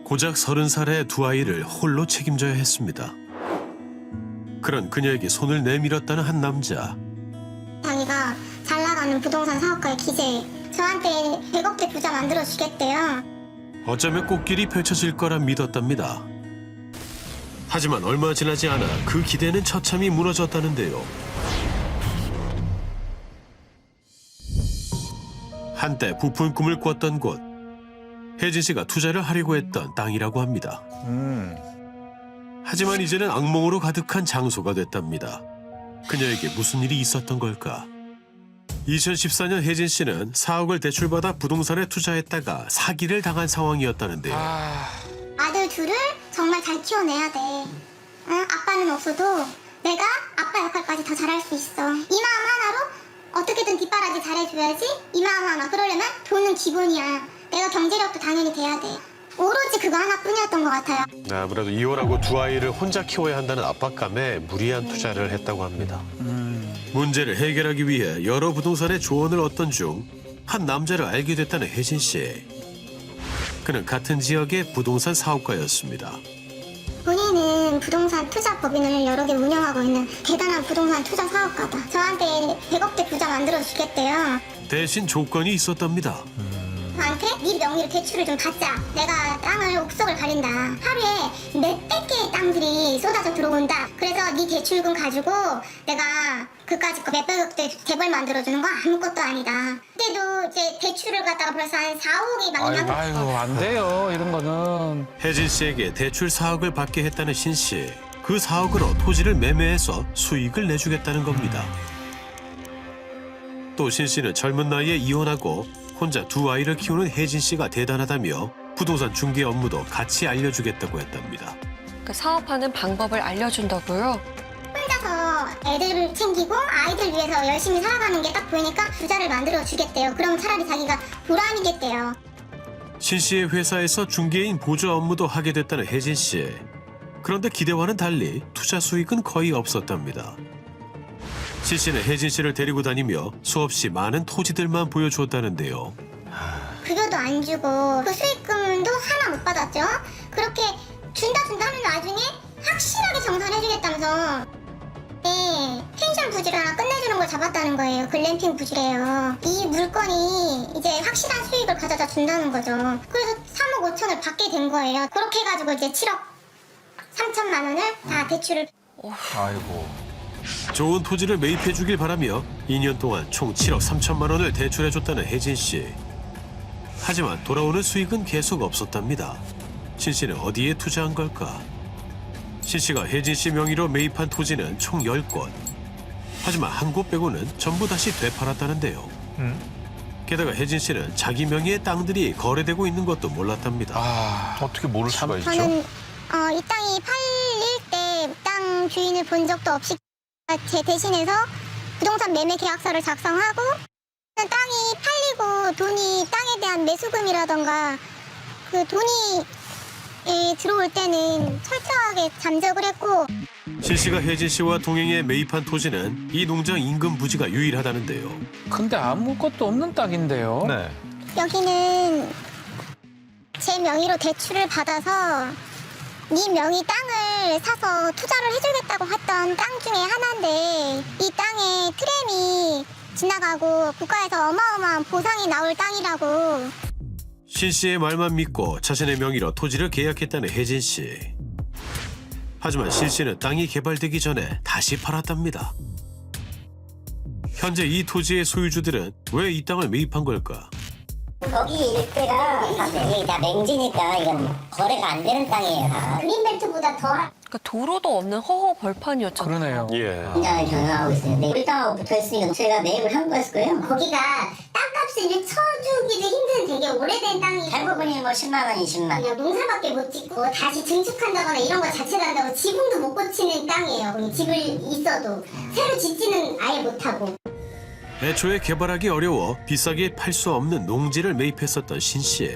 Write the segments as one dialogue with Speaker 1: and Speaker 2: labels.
Speaker 1: 고작 30살의 두 아이를 홀로 책임져야 했습니다. 그런 그녀에게 손을 내밀었다는 한 남자.
Speaker 2: 자기가 잘 나가는 부동산 사업가의 기재, 저한테 100억대 부자 만들어주겠대요.
Speaker 1: 어쩌면 꽃길이 펼쳐질 거라 믿었답니다. 하지만 얼마 지나지 않아 그 기대는 처참히 무너졌다는데요. 한때 부푼 꿈을 꿨던 곳, 혜진 씨가 투자를 하려고 했던 땅이라고 합니다. 하지만 이제는 악몽으로 가득한 장소가 됐답니다. 그녀에게 무슨 일이 있었던 걸까? 2014년 혜진 씨는 4억을 대출받아 부동산에 투자했다가 사기를 당한 상황이었다는데요.
Speaker 2: 아들 둘을 정말 잘 키워내야 돼. 응? 아빠는 없어도 내가 아빠 역할까지 더 잘할 수 있어. 이 마음 하나로 어떻게든 뒷바라지 잘해줘야지. 이 마음 하나. 그러려면 돈은 기본이야. 내가 경제력도 당연히 돼야 돼. 오로지 그거 하나뿐이었던 것 같아요.
Speaker 1: 아무래도 이혼하고 두 아이를 혼자 키워야 한다는 압박감에 무리한 투자를 했다고 합니다. 문제를 해결하기 위해 여러 부동산의 조언을 얻던 중 한 남자를 알게 됐다는 혜진 씨. 그는 같은 지역의 부동산 사업가였습니다.
Speaker 2: 본인은 부동산 투자 법인을 여러 개 운영하고 있는 대단한 부동산 투자 사업가다. 저한테 100억대 부자 만들어주겠대요.
Speaker 1: 대신 조건이 있었답니다.
Speaker 2: 저한테 네 명의로 대출을 좀 받자. 내가 땅을 옥석을 가린다. 하루에 몇백 개의 땅들이 쏟아져 들어온다. 그래서 네 대출금 가지고 내가 그까짓 거 몇백억대 재벌 만들어주는 거 아무것도 아니다. 그때도 이제 대출을 갖다가 벌써 한 4억이 막
Speaker 3: 아이고 안 돼요 이런 거는.
Speaker 1: 혜진 씨에게 대출 4억을 받게 했다는 신 씨. 그 4억으로 토지를 매매해서 수익을 내주겠다는 겁니다. 또 신 씨는 젊은 나이에 이혼하고 혼자 두 아이를 키우는 혜진 씨가 대단하다며 부동산 중개 업무도 같이 알려주겠다고 했답니다.
Speaker 4: 그러니까 사업하는 방법을 알려준다고요?
Speaker 2: 혼자서 애들을 챙기고 아이들 위해서 열심히 살아가는 게 딱 보이니까 부자를 만들어주겠대요. 그럼 차라리 자기가 보람이겠대요.
Speaker 1: 신 씨의 회사에서 중개인 보조 업무도 하게 됐다는 혜진 씨. 그런데 기대와는 달리 투자 수익은 거의 없었답니다. 신 씨는 혜진 씨를 데리고 다니며 수없이 많은 토지들만 보여주었다는데요.
Speaker 2: 급여도 안 주고 그 수익금도 하나 못 받았죠. 그렇게 준다 하는 와중에 확실하게 정산해주겠다면서 펜션 부지를 하나 끝내주는 걸 잡았다는 거예요. 글램핑 부지래요. 이 물건이 이제 확실한 수익을 가져다 준다는 거죠. 그래서 3억 5천을 받게 된 거예요. 그렇게 해가지고 이제 7억 3천만 원을 다 대출을.
Speaker 3: 아이고.
Speaker 1: 좋은 토지를 매입해 주길 바라며 2년 동안 총 7억 3천만 원을 대출해 줬다는 혜진 씨. 하지만 돌아오는 수익은 계속 없었답니다. 신 씨는 어디에 투자한 걸까? 신 씨가 혜진 씨 명의로 매입한 토지는 총 10곳. 하지만 한 곳 빼고는 전부 다시 되팔았다는데요. 게다가 혜진 씨는 자기 명의의 땅들이 거래되고 있는 것도 몰랐답니다.
Speaker 3: 어떻게 모를 수가 있죠?
Speaker 2: 저는 이 땅이 팔릴 때 땅 주인을 본 적도 없이 제 대신해서 부동산 매매 계약서를 작성하고 땅이 팔리고 돈이 땅에 대한 매수금이라던가 그 돈이 들어올 때는 철저하게 잠적을 했고.
Speaker 1: 신 씨가 혜진 씨와 동행해 매입한 토지는 이 농장 인근 부지가 유일하다는데요.
Speaker 3: 근데 아무것도 없는 땅인데요.
Speaker 5: 네.
Speaker 2: 여기는 제 명의로 대출을 받아서 네 명의 땅을 사서 투자를 해주겠다고 했던 땅 중에 하나인데 이 땅에 트램이 지나가고 국가에서 어마어마한 보상이 나올 땅이라고.
Speaker 1: 신 씨의 말만 믿고 자신의 명의로 토지를 계약했다는 혜진 씨. 하지만 신 씨는 땅이 개발되기 전에 다시 팔았답니다. 현재 이 토지의 소유주들은 왜 이 땅을 매입한 걸까?
Speaker 6: 거기 일대가 여기 다 맹지니까 이건 거래가 안 되는 땅이에요. 다.
Speaker 2: 그린벨트보다 더
Speaker 4: 그러니까 도로도 없는 허허 벌판이었잖아요.
Speaker 3: 그러네요.
Speaker 1: 예.
Speaker 6: 현장을 경영하고 있어요. 근데 우리 땅하고 붙어있으니까 저희가 매입을 한 거였을 거예요.
Speaker 2: 거기가 땅값을 쳐주기도 힘든 되게 오래된 땅이
Speaker 6: 대부분이 뭐 10만 원, 20만 원.
Speaker 2: 그냥 농사밖에 못 짓고 다시 증축한다거나 이런 거 자체가 한다고 지붕도 못 고치는 땅이에요. 그냥 집을 있어도 새로 짓지는 아예 못하고.
Speaker 1: 애초에 개발하기 어려워 비싸게 팔 수 없는 농지를 매입했었던 신 씨.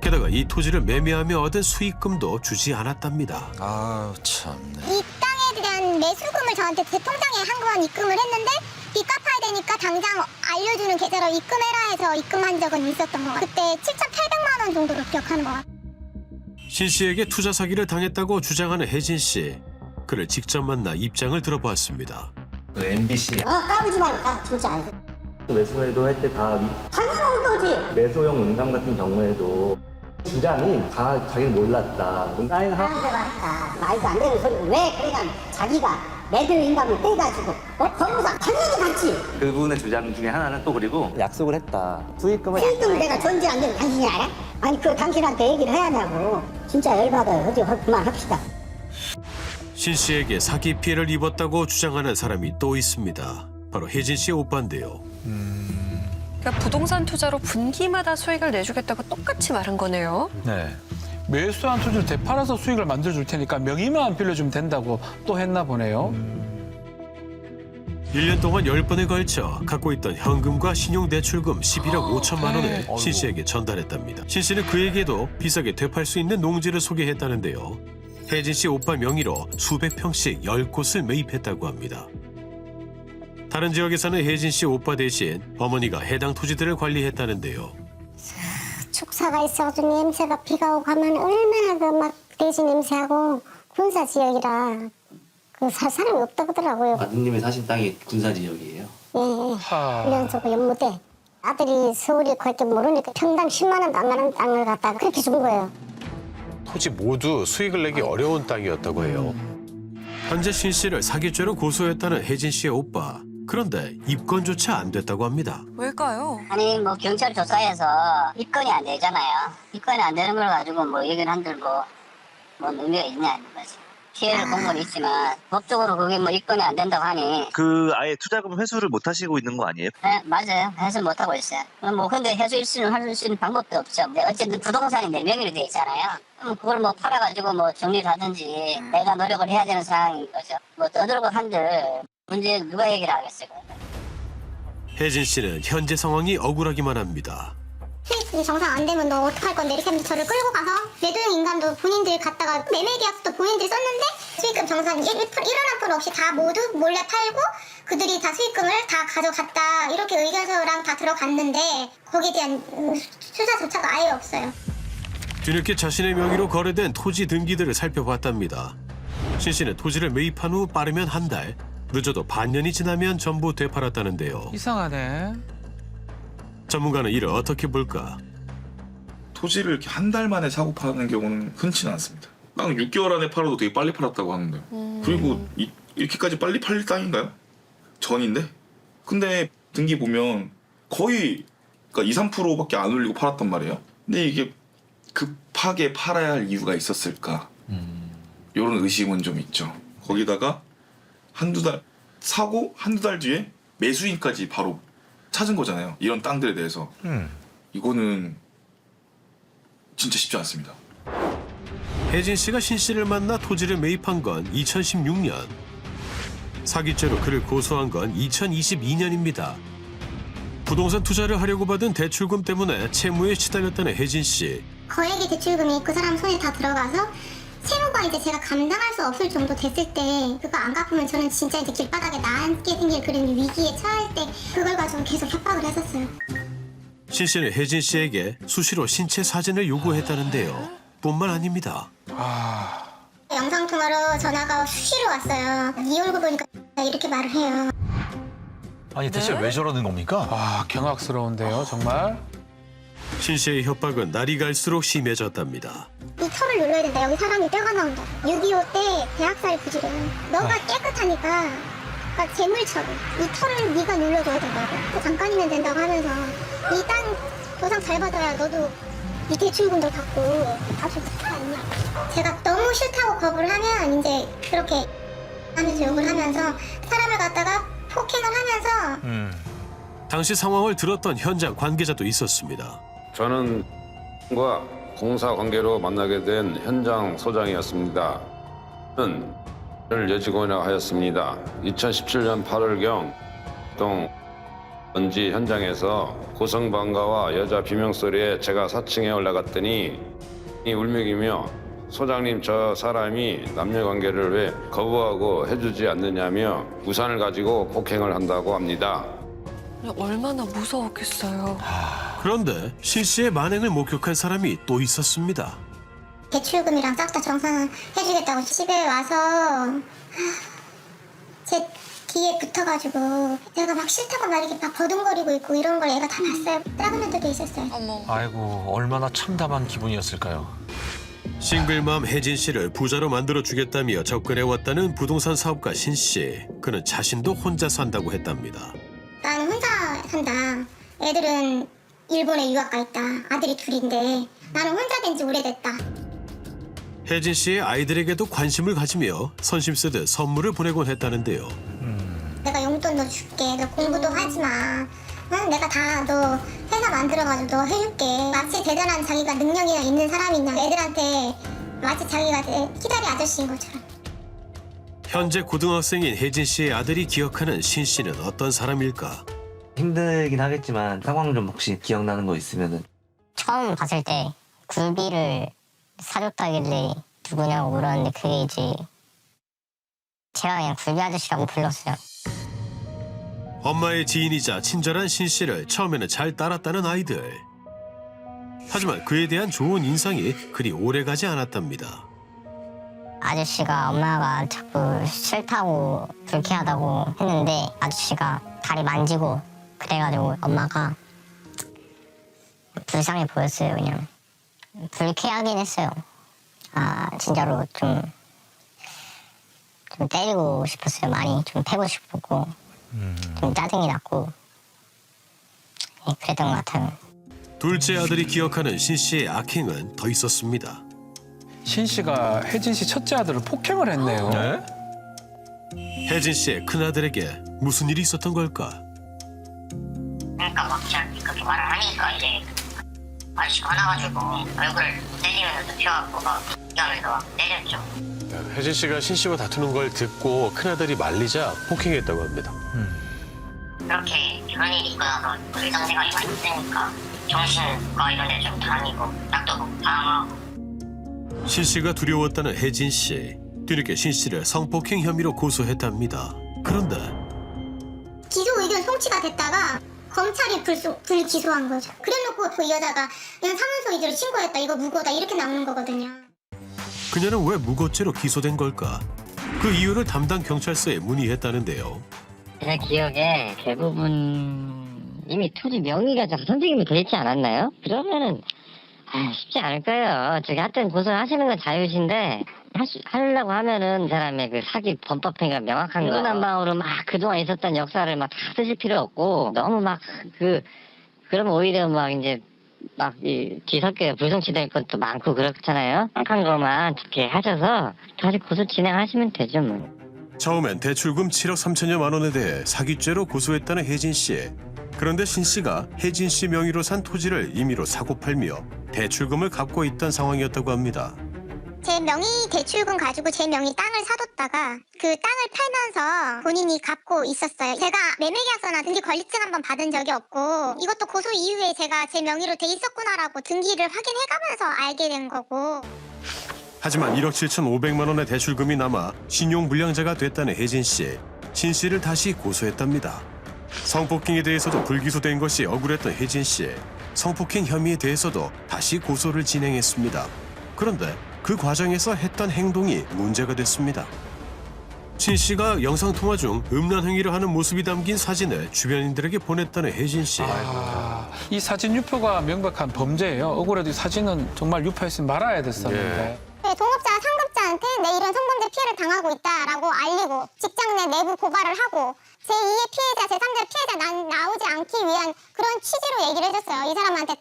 Speaker 1: 게다가 이 토지를 매매하며 얻은 수익금도 주지 않았답니다.
Speaker 5: 아 참네.
Speaker 2: 이 땅에 대한 매수금을 저한테 제 통장에 한꺼번에 입금을 했는데 빚 갚아야 되니까 당장 알려주는 계좌로 입금해라 해서 입금한 적은 있었던 것 같아요. 그때 7,800만 원 정도로 기억하는 것 같아요.
Speaker 1: 신 씨에게 투자 사기를 당했다고 주장하는 혜진 씨. 그를 직접 만나 입장을 들어보았습니다.
Speaker 5: 그 MBC
Speaker 6: 까불지 말까 진짜 안 돼.
Speaker 5: 매수매도 할 때 다
Speaker 6: 당연한 거지.
Speaker 5: 매수형 응당 같은 경우에도 주장이 다 자기는 몰랐다. 사인 하고
Speaker 6: 사람들 말까 말도 안 되는 소리. 왜 그러냐 자기가 매도 인감을 떼가지고 법무사 당연히 받지.
Speaker 5: 그분의 주장 중에 하나는 또 그리고 약속을 했다. 수익금을
Speaker 6: 수익금 내가 존재 안 되는 당신이 알아? 아니 그 당신한테 얘기를 해야 하냐고. 진짜 열받아요. 어디 그만합시다.
Speaker 1: 신 씨에게 사기 피해를 입었다고 주장하는 사람이 또 있습니다. 바로 혜진 씨의 오빠인데요.
Speaker 4: 그러니까 부동산 투자로 분기마다 수익을 내주겠다고 똑같이 말한 거네요.
Speaker 3: 네. 매수한 토지를 되팔아서 수익을 만들어줄 테니까 명의만 빌려주면 된다고 또 했나 보네요.
Speaker 1: 1년 동안 10번에 걸쳐 갖고 있던 현금과 신용대출금 11억 5천만 원을 신 씨에게 전달했답니다. 신 씨는 그에게도 비싸게 되팔 수 있는 농지를 소개했다는데요. 혜진 씨 오빠 명의로 수백 평씩 10곳을 매입했다고 합니다. 다른 지역에서는 혜진 씨 오빠 대신 어머니가 해당 토지들을 관리했다는데요.
Speaker 2: 축사가 있어가지고 냄새가 비가 오고 하면 얼마나 그 막 돼지 냄새하고 군사 지역이라 그 살 사람이 없다고 하더라고요.
Speaker 5: 아드님이 사신 땅이 군사 지역이에요.
Speaker 2: 예, 훈련소고 연무대. 아들이 서울에 갈 줄 모르니까 평당 10만 원도 안 가는 땅을 갖다가 그렇게 준 거예요.
Speaker 1: 토지 모두 수익을 내기 어려운 땅이었다고 해요. 현재 신 씨를 사기죄로 고소했다는 혜진 씨의 오빠. 그런데 입건조차 안 됐다고 합니다.
Speaker 4: 왜일까요?
Speaker 6: 아니 뭐 경찰 조사에서 입건이 안 되잖아요. 입건이 안 되는 걸 가지고 뭐 얘기를 한들 뭐 의미가 있냐 이런 거지. 피해를 본 건 있지만 법적으로 그게 뭐 입건이 안 된다고 하니.
Speaker 7: 그 아예 투자금 회수를 못 하시고 있는 거 아니에요?
Speaker 6: 네, 맞아요. 해서 못 하고 있어요. 뭐 근데 해수 일수는 할 수 있는 방법도 없죠. 근데 어쨌든 부동산이 내 명의로 돼 있잖아요. 그럼 그걸 뭐 팔아가지고 뭐 정리를 하든지 내가 노력을 해야 되는 상황인 거죠. 뭐 떠들고 한들 문제 누가 얘기를 하겠어요.
Speaker 1: 혜진 씨는 현재 상황이 억울하기만 합니다.
Speaker 2: 수익이 정상 안 되면 너 어떡할 건데 이렇게 하면서 저를 끌고 가서 매도형 인감도 본인들이 갖다가 매매 계약서도 본인들이 썼는데 수익금 정산 1원 없이 다 모두 몰래 팔고 그들이 다 수익금을 다 가져갔다 이렇게 의견서랑 다 들어갔는데 거기에 대한 수사조차가 아예 없어요.
Speaker 1: 뒤늦게 자신의 명의로 거래된 토지 등기들을 살펴봤답니다. 신 씨는 토지를 매입한 후 빠르면 한 달, 늦어도 반년이 지나면 전부 되팔았다는데요.
Speaker 3: 이상하네.
Speaker 8: 전문가는 이를 어떻게 볼까?
Speaker 9: 토지를 이렇게 한 달 만에 사고 파는 경우는 흔치는 않습니다. 땅 6개월 안에 팔아도 되게 빨리 팔았다고 하는데 그리고 이렇게까지 빨리 팔릴 땅인가요? 전인데? 근데 등기 보면 거의 그러니까 2, 3%밖에 안 올리고 팔았단 말이에요. 근데 이게 급하게 팔아야 할 이유가 있었을까? 이런 의심은 좀 있죠. 거기다가 한두 달 사고 한두 달 뒤에 매수인까지 바로 찾은 거잖아요. 이런 땅들에 대해서. 이거는 진짜 쉽지 않습니다.
Speaker 1: 혜진 씨가 신 씨를 만나 토지를 매입한 건 2016년. 사기죄로 그를 고소한 건 2022년입니다. 부동산 투자를 하려고 받은 대출금 때문에 채무에 시달렸다는 혜진 씨.
Speaker 2: 거액의 대출금이 그 사람 손에 다 들어가서 채무가 이제 제가 감당할 수 없을 정도 됐을 때 그거 안 갚으면 저는 진짜 이제 길바닥에 나앉게 생길 그런 위기에 처할 때 그걸 가지고 계속 협박을 했었어요.
Speaker 1: 신 씨는 혜진 씨에게 수시로 신체 사진을 요구했다는데요. 뿐만 아닙니다.
Speaker 2: 영상통화로 전화가 수시로 왔어요. 네 얼굴 보니까 이렇게 말을 해요.
Speaker 8: 아니 대체 왜 저러는 겁니까?
Speaker 3: 아, 경악스러운데요, 정말.
Speaker 1: 신 씨의 협박은 날이 갈수록 심해졌답니다.
Speaker 2: 이 털을 눌러야 된다. 여기 사람이 뼈가 나온다. 6.25 때 대학살 부지를 너가 깨끗하니까 그러니까 재물처럼 이 털을 네가 눌러줘야 된다고. 잠깐이면 된다고 하면서 이 땅 보상 잘 받아야 너도 이 대출금도 받고 다 좋지 않냐. 제가 너무 싫다고 거부를 하면 이제 그렇게 하면서 욕을 하면서 사람을 갖다가 폭행을 하면서
Speaker 1: 당시 상황을 들었던 현장 관계자도 있었습니다.
Speaker 10: 저는 과 공사 관계로 만나게 된 현장 소장이었습니다. 를 여직원이라고 하였습니다. 2017년 8월경 동 먼지 현장에서 고성방가와 여자 비명소리에 제가 4층에 올라갔더니 이 울먹이며 소장님 저 사람이 남녀관계를 왜 거부하고 해주지 않느냐며 우산을 가지고 폭행을 한다고 합니다.
Speaker 4: 얼마나 무서웠겠어요.
Speaker 1: 그런데 신 씨의 만행을 목격한 사람이 또 있었습니다.
Speaker 2: 대출금이랑 싹 다 정산해주겠다고 집에 와서 제 뒤에 붙어가지고 내가 막 싫다고 막 이렇게 막 버둥거리고 있고 이런 걸 얘가 다 봤어요. 작은 애들도 있었어요.
Speaker 8: 아이고 얼마나 참담한 기분이었을까요.
Speaker 1: 싱글맘 혜진 씨를 부자로 만들어 주겠다며 접근해왔다는 부동산 사업가 신 씨. 그는 자신도 혼자 산다고 했답니다.
Speaker 2: 나는 혼자 산다. 애들은 일본에 유학 가 있다. 아들이 둘인데 나는 혼자 된 지 오래됐다.
Speaker 1: 혜진 씨의 아이들에게도 관심을 가지며 선심 쓰듯 선물을 보내곤 했다는데요.
Speaker 2: 내가 용돈도 줄게. 너 공부도 하지 마. 응? 내가 다 너 회사 만들어가지고 너 해줄게. 마치 대단한 자기가 능력이 있는 사람이냐. 애들한테 마치 자기가 키다리 아저씨인 것처럼.
Speaker 1: 현재 고등학생인 혜진 씨의 아들이 기억하는 신 씨는 어떤 사람일까?
Speaker 5: 힘들긴 하겠지만 상황 좀 혹시 기억나는 거 있으면은.
Speaker 6: 처음 봤을 때 굴비를 사줬다길래 누구냐고 물었는데 그게 이제 제가 그냥 굴비 아저씨라고 불렀어요.
Speaker 1: 엄마의 지인이자 친절한 신 씨를 처음에는 잘 따랐다는 아이들. 하지만 그에 대한 좋은 인상이 그리 오래가지 않았답니다.
Speaker 6: 아저씨가 엄마가 자꾸 싫다고 불쾌하다고 했는데 아저씨가 다리 만지고 그래가지고 엄마가 불쌍해 보였어요. 그냥 불쾌하긴 했어요. 아 진짜로 좀 때리고 싶었어요. 많이 좀 패고 싶었고 좀 짜증이 났고 그랬던 것 같아요.
Speaker 1: 둘째 아들이 기억하는 신 씨의 악행은 더 있었습니다.
Speaker 3: 신 씨가 혜진 씨 첫째 아들을 폭행을 했네요.
Speaker 1: 혜진 씨의 큰아들에게 무슨 일이 있었던 걸까?
Speaker 6: 그러니까 막 그렇게 말을 하니까 이제 아저씨가 화나가지고 얼굴을 때리면서 눕혀갖고 막 하면서 막 때렸죠.
Speaker 1: 혜진 씨가 신 씨와 다투는 걸 듣고 큰아들이 말리자 폭행했다고 합니다.
Speaker 6: 그렇게 그런 일이 있고 나서 일상생활이 많이 힘드니까 정신과 이런 데 좀 다니고 약도 먹고 방황하고.
Speaker 1: 신 씨가 두려웠다는 혜진 씨. 뒤늦게 신 씨를 성폭행 혐의로 고소했답니다. 그런데
Speaker 2: 기소 의견 송치가 됐다가 검찰이 불기소한 거죠. 그래놓고 그 여자가 그냥 사문서 위조로 신고했다. 이거 무고다. 이렇게 나오는 거거든요.
Speaker 1: 그녀는 왜 무고죄로 기소된 걸까? 그 이유를 담당 경찰서에 문의했다는데요.
Speaker 6: 제 기억에 대부분 이미 토지 명의가 선생님이 돼 있지 않았나요? 그러면은 쉽지 않을 거예요. 저기 하여튼 고소하시는 건 자유신데 하려고 하면은 이 사람의 그 사기 범법행위가 명확한 거. 중구난방으로 막 그동안 있었던 역사를 막 다 쓰실 필요 없고 너무 막 그러면 오히려 막 이제 막 이 뒤섞여 불성취될 것도 많고 그렇잖아요. 한 거만 이렇게 하셔서 다시 고소 진행하시면 되죠 뭐.
Speaker 1: 처음엔 대출금 7억 3천여만 원에 대해 사기죄로 고소했다는 혜진 씨. 그런데 신 씨가 혜진 씨 명의로 산 토지를 임의로 사고 팔며 대출금을 갚고 있던 상황이었다고 합니다.
Speaker 2: 제 명의 대출금 가지고 제 명의 땅을 사뒀다가 그 땅을 팔면서 본인이 갚고 있었어요. 제가 매매계약서나 등기 권리증 한번 받은 적이 없고 이것도 고소 이후에 제가 제 명의로 돼 있었구나라고 등기를 확인해가면서 알게 된 거고.
Speaker 1: 하지만 1억 7,500만 원의 대출금이 남아 신용불량자가 됐다는 혜진 씨. 신 씨를 다시 고소했답니다. 성폭행에 대해서도 불기소된 것이 억울했던 혜진 씨. 성폭행 혐의에 대해서도 다시 고소를 진행했습니다. 그런데 그 과정에서 했던 행동이 문제가 됐습니다. 신 씨가 영상통화 중 음란 행위를 하는 모습이 담긴 사진을 주변인들에게 보냈다는 혜진 씨.
Speaker 3: 이 사진 유포가 명백한 범죄예요. 억울해도 이 사진은 정말 유포했으면 말아야 됐었는데.
Speaker 2: 동업자, 상급자한테 내 이런 성범죄 피해를 당하고 있다라고 알리고 직장 내 내부 고발을 하고 제2의 피해자, 제3자 피해자 나오지 않기 위한 그런 취지로 얘기를 해줬어요. 이 사람한테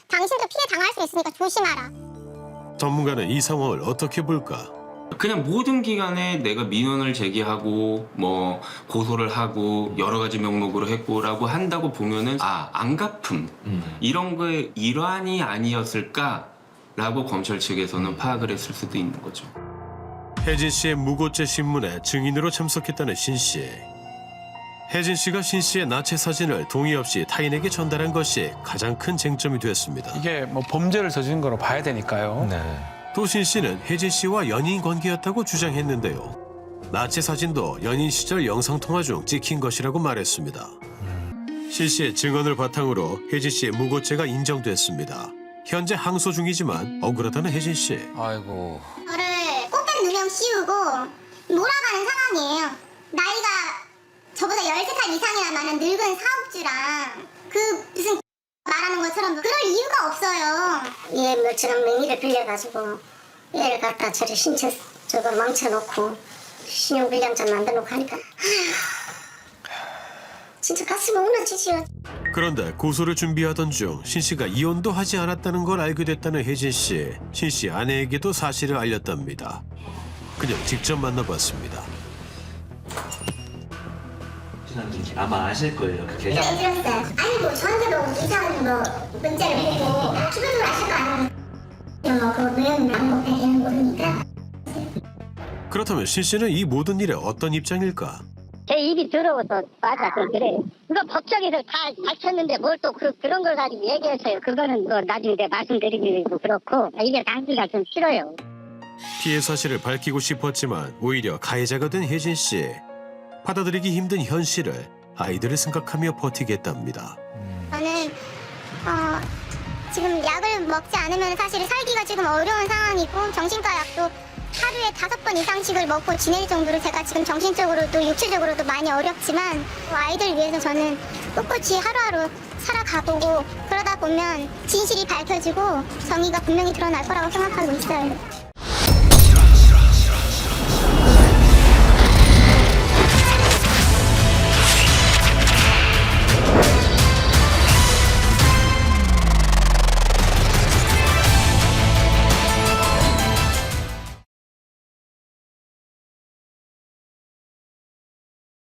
Speaker 2: 당신도 피해 당할 수 있으니까 조심하라.
Speaker 1: 전문가는 이 상황을 어떻게 볼까?
Speaker 11: 그냥 모든 기간에 내가 민원을 제기하고 뭐 고소를 하고 여러 가지 명목으로 했고라고 한다고 보면은 안갚음 이런 거의 일환이 아니었을까라고 검찰 측에서는 파악을 했을 수도 있는 거죠.
Speaker 1: 혜진 씨의 무고죄 신문에 증인으로 참석했다는 신 씨. 혜진 씨가 신 씨의 나체 사진을 동의 없이 타인에게 전달한 것이 가장 큰 쟁점이 됐습니다.
Speaker 3: 이게 뭐 범죄를 저지른 거로 봐야 되니까요.
Speaker 1: 또 신 씨는 혜진 씨와 연인 관계였다고 주장했는데요. 나체 사진도 연인 시절 영상통화 중 찍힌 것이라고 말했습니다. 신 씨의 증언을 바탕으로 혜진 씨의 무고죄가 인정됐습니다. 현재 항소 중이지만 억울하다는 혜진 씨.
Speaker 8: 아이고.
Speaker 2: 저를 꽃뱀 누명 씌우고 몰아가는 상황이에요. 나이가 저보다 13살 이상이나 많은 늙은 사업주랑 그 무슨 말하는 것처럼 그럴 이유가 없어요.
Speaker 12: 얘 멀쩡한 명의를 빌려가지고 얘를 갖다 저리 신체 저거 망쳐놓고 신용불량자 만들어놓고 하니까 진짜 가슴이 무너지지요.
Speaker 1: 그런데 고소를 준비하던 중 신 씨가 이혼도 하지 않았다는 걸 알게 됐다는 혜진 씨. 신 씨 아내에게도 사실을 알렸답니다. 그냥 직접 만나봤습니다.
Speaker 5: 아마 아실 거예요. 그 계좌.
Speaker 2: 네, 들었어요. 아니 뭐 저한테도 이상한 뭐 문자를 보내고 주변으로 아실 거 아니에요. 그 노영이 안 되는 거니까.
Speaker 1: 그렇다면 신 씨는 이 모든 일에 어떤 입장일까?
Speaker 12: 제 입이 더러워서 맞아 그래. 그거 법정에서 다 밝혔는데 뭘 또 그런 걸 가지고 얘기해서요. 그거는 뭐 나중에 내가 말씀드리기도 그렇고 이게 당기가 좀 싫어요.
Speaker 1: 피해 사실을 밝히고 싶었지만 오히려 가해자가 된 혜진 씨. 받아들이기 힘든 현실을 아이들을 생각하며 버티겠답니다.
Speaker 2: 저는 지금 약을 먹지 않으면 사실 살기가 지금 어려운 상황이고 정신과 약도 하루에 5번 이상씩을 먹고 지낼 정도로 제가 지금 정신적으로도 육체적으로도 많이 어렵지만 아이들 위해서 저는 꿋꿋이 하루하루 살아가보고 그러다 보면 진실이 밝혀지고 정의가 분명히 드러날 거라고 생각하고 있어요.